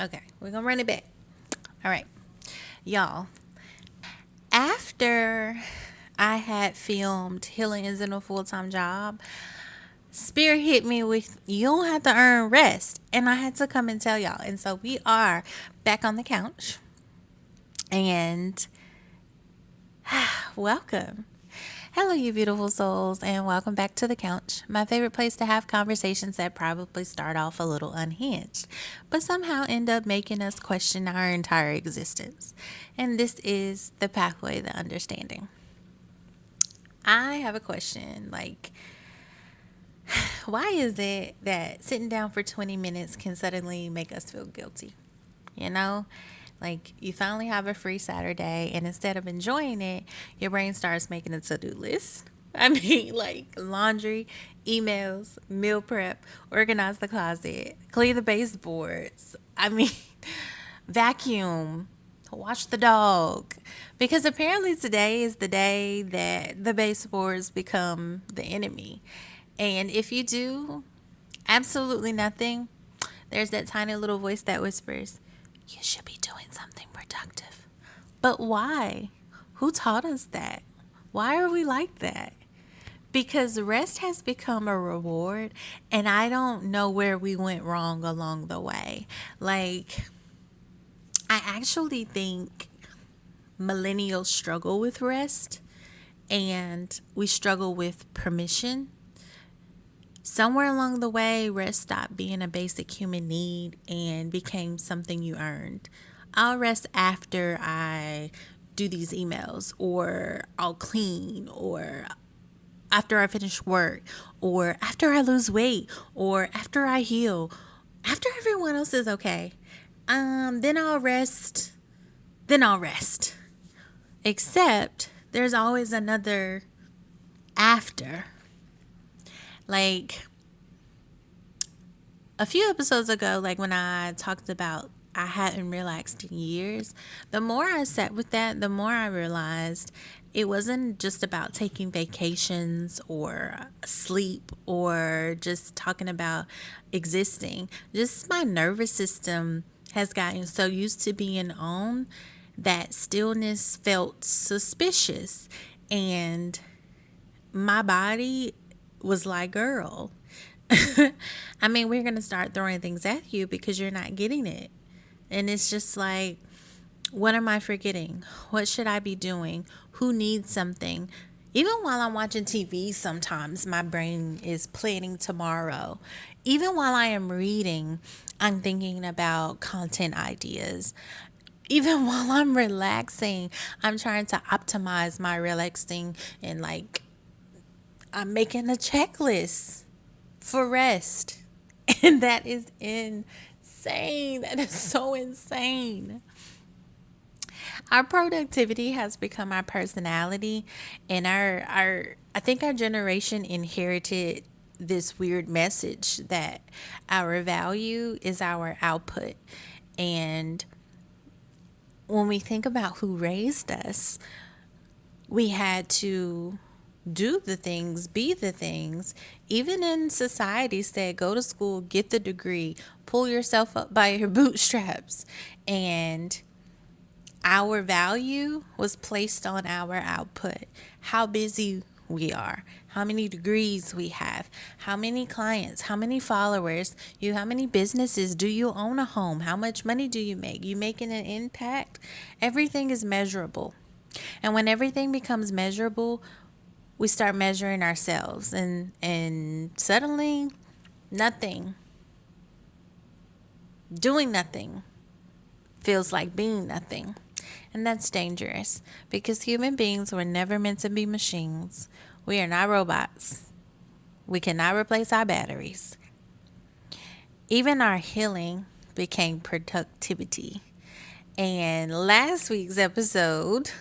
Okay, we're gonna run it back. All right, y'all. After I had filmed Healing Isn't a Full-Time Job, Spirit hit me with, you don't have to earn rest. And I had to come and tell y'all. And so we are back on the couch. And welcome. Hello, you beautiful souls, and welcome back to the couch, my favorite place to have conversations that probably start off a little unhinged, but somehow end up making us question our entire existence. And this is the pathway to understanding. I have a question like, why is it that sitting down for 20 minutes can suddenly make us feel guilty? You know, like you finally have a free Saturday, and instead of enjoying it, your brain starts making a to do list. I mean, like laundry, emails, meal prep, organize the closet, clean the baseboards. I mean, vacuum, watch the dog. Because apparently today is the day that the baseboards become the enemy. And if you do absolutely nothing, there's that tiny little voice that whispers, you should be doing something productive. But why? Who taught us that? Why are we like that? Because rest has become a reward, and I don't know where we went wrong along the way. Like, I actually think millennials struggle with rest, and we struggle with permission. Somewhere along the way, rest stopped being a basic human need and became something you earned. I'll rest after I do these emails, or I'll clean, or after I finish work, or after I lose weight, or after I heal, after everyone else is okay. Then I'll rest. Then I'll rest. Except there's always another after. Like a few episodes ago, like when I talked about I hadn't relaxed in years, the more I sat with that, the more I realized it wasn't just about taking vacations or sleep or just talking about existing. Just my nervous system has gotten so used to being on that stillness felt suspicious. And my body was like, girl, I mean, we're going to start throwing things at you because you're not getting it. And it's just like, what am I forgetting? What should I be doing? Who needs something? Even while I'm watching TV, sometimes my brain is planning tomorrow. Even while I am reading, I'm thinking about content ideas. Even while I'm relaxing, I'm trying to optimize my relaxing, and like I'm making a checklist for rest. And that is insane. That is so insane. Our productivity has become our personality, and our I think our generation inherited this weird message that our value is our output. And when we think about who raised us, we had to do the things, be the things. Even in society said, go to school, get the degree, pull yourself up by your bootstraps. And our value was placed on our output. How busy we are, how many degrees we have, how many clients, how many followers, how many businesses, do you own a home, how much money do you make, you making an impact? Everything is measurable. And when everything becomes measurable, we start measuring ourselves, and suddenly nothing, doing nothing feels like being nothing. And that's dangerous because human beings were never meant to be machines. We are not robots. We cannot replace our batteries. Even our healing became productivity. And last week's episode,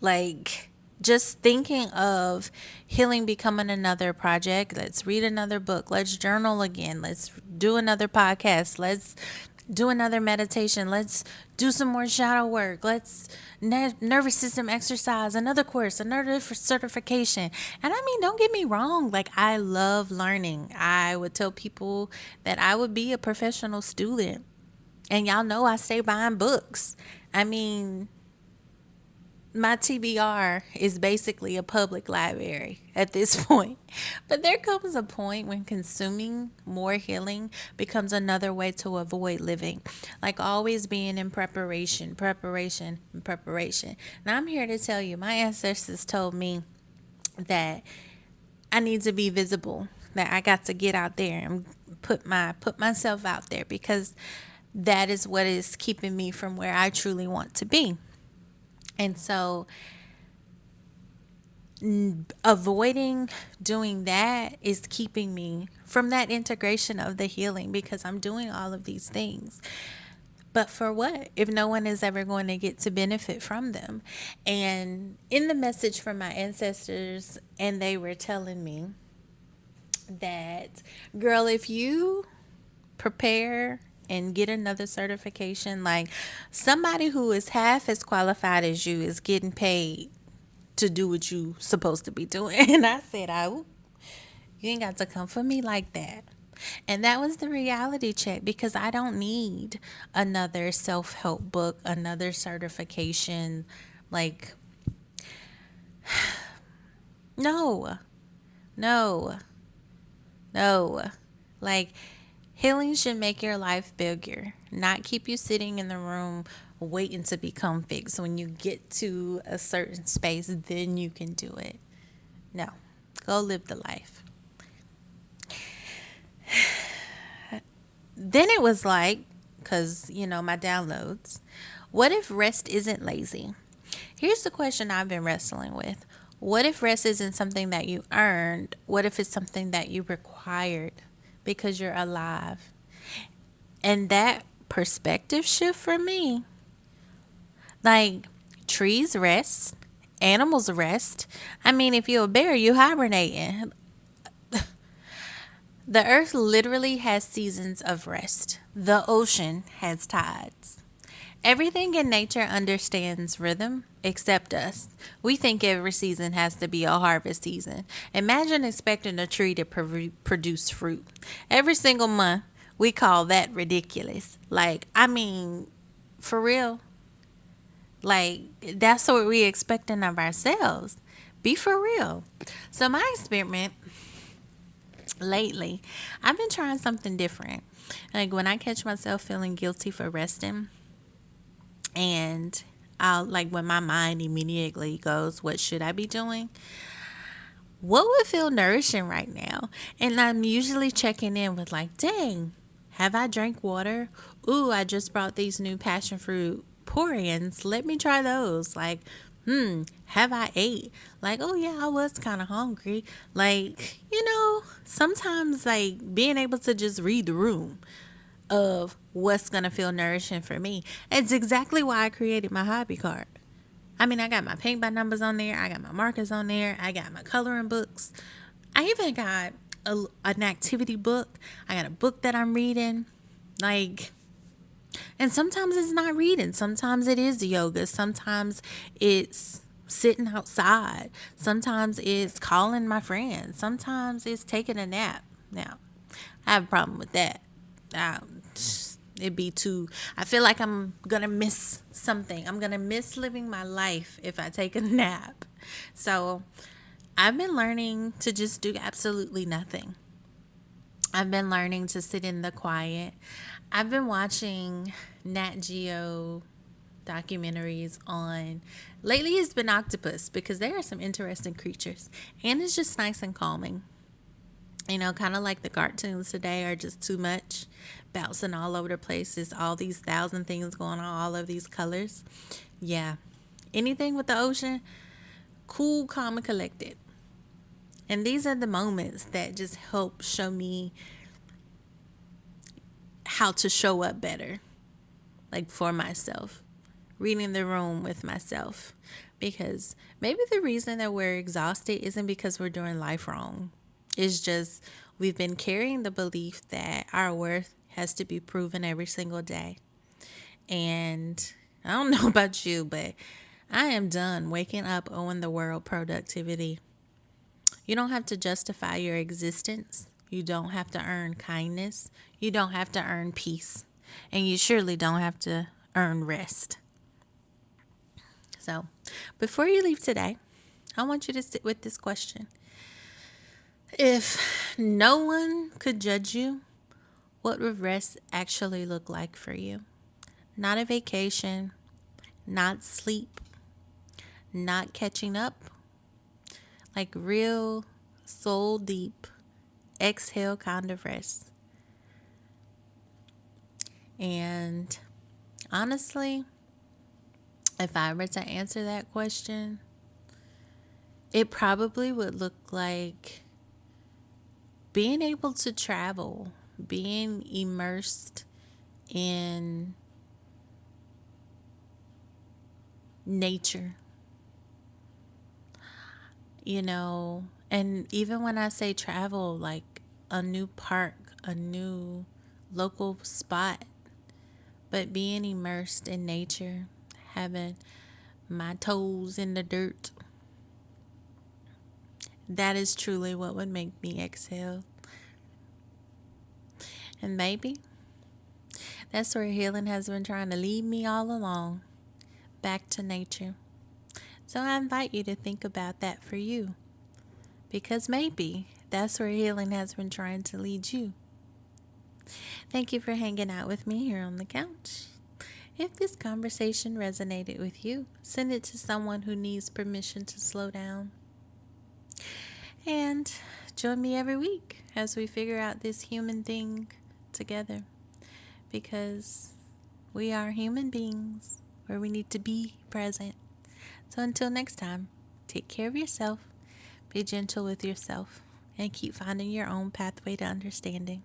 like, just thinking of healing becoming another project. Let's read another book. Let's journal again. Let's do another podcast. Let's do another meditation. Let's do some more shadow work. Let's nervous system exercise, another course, another certification. And I mean, don't get me wrong. Like, I love learning. I would tell people that I would be a professional student. And y'all know I stay buying books. I mean, my TBR is basically a public library at this point. But there comes a point when consuming more healing becomes another way to avoid living. Like always being in preparation, preparation, and preparation. Now I'm here to tell you, my ancestors told me that I need to be visible, that I got to get out there and put myself out there because that is what is keeping me from where I truly want to be. And so avoiding doing that is keeping me from that integration of the healing because I'm doing all of these things. But for what? If no one is ever going to get to benefit from them. And in the message from my ancestors, and they were telling me that, girl, if you prepare and get another certification, like somebody who is half as qualified as you is getting paid to do what you supposed to be doing. And I said, oh, you ain't got to come for me like that. And that was the reality check because I don't need another self-help book, another certification. Like, no, no, no. Like, healing should make your life bigger, not keep you sitting in the room waiting to become fixed. When you get to a certain space, then you can do it. No, go live the life. Then it was like, because, my downloads, what if rest isn't lazy? Here's the question I've been wrestling with. What if rest isn't something that you earned? What if it's something that you required because you're alive? And that perspective shift for me, like trees rest, animals rest. I mean, if you're a bear, you hibernating. The earth literally has seasons of rest. The ocean has tides. Everything in nature understands rhythm except us. We think every season has to be a harvest season. Imagine expecting a tree to produce fruit every single month. We call that ridiculous. Like, I mean, for real. Like, that's what we expecting of ourselves. Be for real. So my experiment lately, I've been trying something different. Like when I catch myself feeling guilty for resting, and I'll like when my mind immediately goes, what should I be doing? What would feel nourishing right now? And I'm usually checking in with like, dang, have I drank water? Ooh, I just brought these new passion fruit pour-ins. Let me try those. Like, have I ate? Like, oh yeah, I was kind of hungry. Like, sometimes like being able to just read the room of what's going to feel nourishing for me. It's exactly why I created my hobby card. I mean, I got my paint by numbers on there. I got my markers on there. I got my coloring books. I even got an activity book. I got a book that I'm reading. Like, and sometimes it's not reading. Sometimes it is yoga. Sometimes it's sitting outside. Sometimes it's calling my friends. Sometimes it's taking a nap. Now, I have a problem with that. It'd be too, I feel like I'm going to miss something. I'm going to miss living my life if I take a nap. So I've been learning to just do absolutely nothing. I've been learning to sit in the quiet. I've been watching Nat Geo documentaries on, lately it's been octopus because there are some interesting creatures and it's just nice and calming. Kind of like the cartoons today are just too much, bouncing all over the place. There's all these thousand things going on, all of these colors. Yeah. Anything with the ocean, cool, calm, and collected. And these are the moments that just help show me how to show up better, like for myself, reading the room with myself. Because maybe the reason that we're exhausted isn't because we're doing life wrong. It's just we've been carrying the belief that our worth has to be proven every single day. And I don't know about you, but I am done waking up owing the world productivity. You don't have to justify your existence. You don't have to earn kindness. You don't have to earn peace. And you surely don't have to earn rest. So, before you leave today, I want you to sit with this question. If no one could judge you, what would rest actually look like for you? Not a vacation, not sleep, not catching up, like real soul deep exhale kind of rest. And honestly, if I were to answer that question, it probably would look like being able to travel, being immersed in nature, and even when I say travel, like a new park, a new local spot, but being immersed in nature, having my toes in the dirt, that is truly what would make me exhale. And maybe that's where healing has been trying to lead me all along, back to nature. So I invite you to think about that for you, because maybe that's where healing has been trying to lead you. Thank you for hanging out with me here on the couch. If this conversation resonated with you, send it to someone who needs permission to slow down. And join me every week as we figure out this human thing together, because we are human beings where we need to be present. So until next time, take care of yourself, be gentle with yourself, and keep finding your own pathway to understanding.